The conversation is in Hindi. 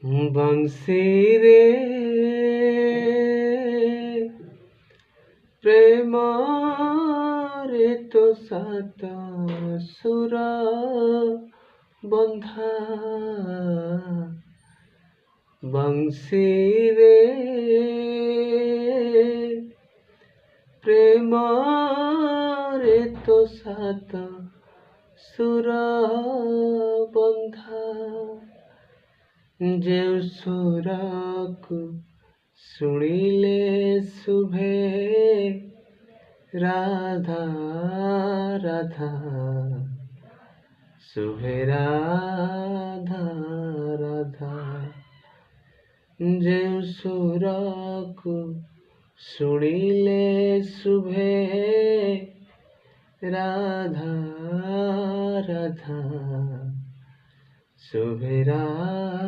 बंसी रे प्रेमारे तो सात सुर बंधा बंसी रे प्रेमारे तो सात सुर बंधा जे सुरकु शुणिले शुभे राधा राधा शुभे राधा राधा जे सुरकु शुणिले शुभे राधा राधा शुभे राधा।